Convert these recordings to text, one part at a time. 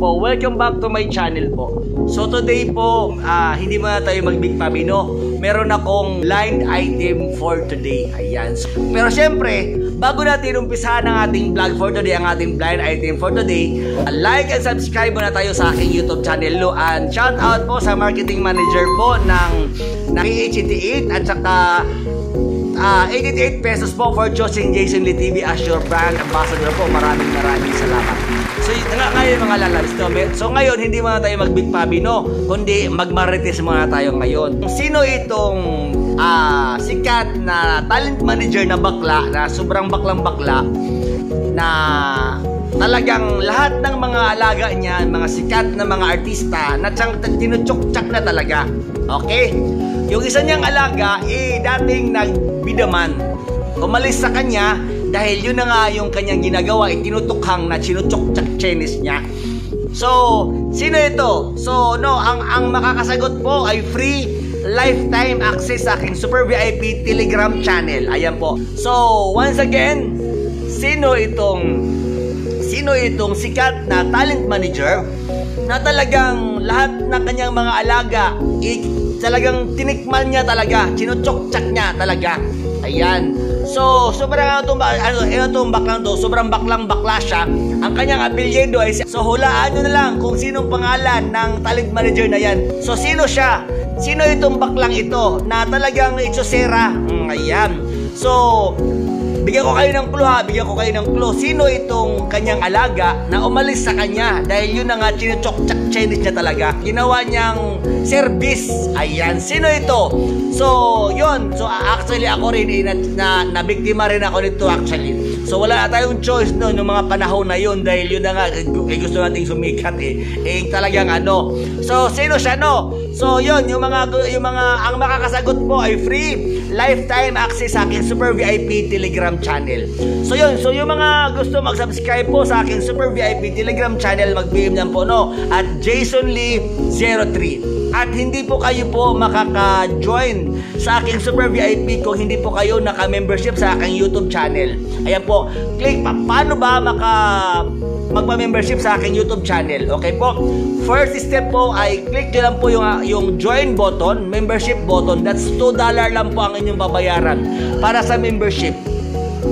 po, welcome back to my channel po. So today po, hindi muna tayo mag-big pabino. Meron akong blind item for today. Ayan. Pero syempre, bago natin umpisahan ang ating vlog for today, ang ating blind item for today, like and subscribe muna tayo sa aking YouTube channel. And shout out po sa marketing manager po ng PH88 at saka 88 pesos po for choosing Jason Lee TV as your brand ambassador po. Maraming salamat. So ngayon mga lalabs, so ngayon hindi muna tayo mag-big pabino, kundi magmarites muna tayo ngayon. Sino itong sikat na talent manager na bakla, na sobrang baklang-bakla, na talagang lahat ng mga alaga niya, mga sikat na mga artista, na tinutsok-tsak na talaga. Okay? Yung isa niyang alaga, dating nagbidaman. Umalis sa kanya dahil yun na nga yung kanyang ginagawa, tinutukhang na chinutsok-tsak chenis niya. So, sino ito? So, no, ang makakasagot po ay free lifetime access sa aking Super VIP Telegram channel. Ayan po. So, once again, sino itong sikat na talent manager na talagang lahat ng kanyang mga alaga talagang tinikman niya talaga, chinutsok-tsak niya talaga. Ayan. So, sobrang itong baklang to, sobrang baklang-bakla siya. Ang kanyang apelyido ay, so hulaan nyo na lang kung sinong pangalan ng talent manager na yan. So, sino siya? Sino itong baklang ito na talagang itsosera? Ayan. So, bigyan ko kayo ng clue ha, Sino itong kanyang alaga na umalis sa kanya dahil yun na nga chinutsok-tsak chenis niya talaga. Ginawa niyang service. Ayan, sino ito? So, yun. So, actually ako rin nabiktima rin ako nito actually. So, wala na tayong choice noon yung mga panahon na yun dahil yun na nga gusto nating sumikat talagang ano. So, sino siya no? So, yun, yung mga ang makakasagot po ay free lifetime access sa aking Super VIP Telegram channel. So yun, so yung mga gusto mag-subscribe po sa aking Super VIP Telegram channel, mag-PM lang po no at Jason Lee 03. At hindi po kayo po makaka-join sa aking Super VIP kung hindi po kayo naka-membership sa aking YouTube channel. Ayan po, click paano ba magpa-membership sa aking YouTube channel. Okay po? First step po ay click nyo lang po yung join button, membership button. That's $2 lang po ang inyong babayaran para sa membership.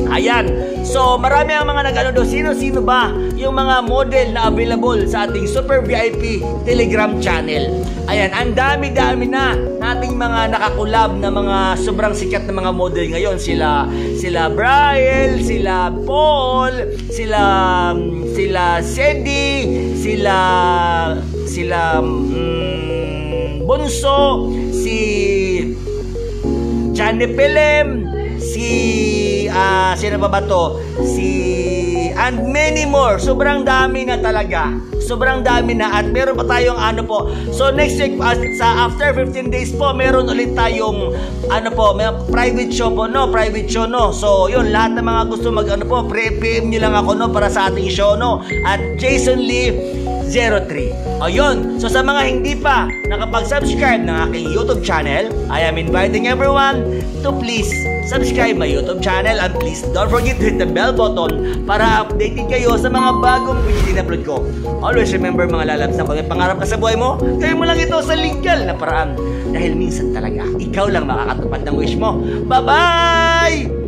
Ayan. So, marami ang mga nag-ano do. Sino-sino ba yung mga model na available sa ating Super VIP Telegram channel? Ayan, ang dami-dami na nating mga nakakulab na mga sobrang sikat na mga model ngayon. Sila Briel, sila Paul, sila Sedi, sila Bunso, si Johnny Pelem, sino ba to? And many more. Sobrang dami na talaga. Sobrang dami na. At meron pa tayong ano po. So next week, after 15 days po, meron ulit tayong may private show po, no? Private show, no? So yun, lahat ng mga gusto PM nyo lang ako, no? Para sa ating show, no? At Jason Lee 03. O yun. So sa mga hindi pa nakapag-subscribe ng aking YouTube channel, I am inviting everyone to please subscribe my YouTube channel and please don't forget to hit the bell button para updated kayo sa mga bagong video na upload ko. Always remember mga lalabs na kung may pangarap ka sa buhay mo, gawin mo lang ito sa legal na paraan. Dahil minsan talaga, ikaw lang makakatupad ng wish mo. Bye-bye!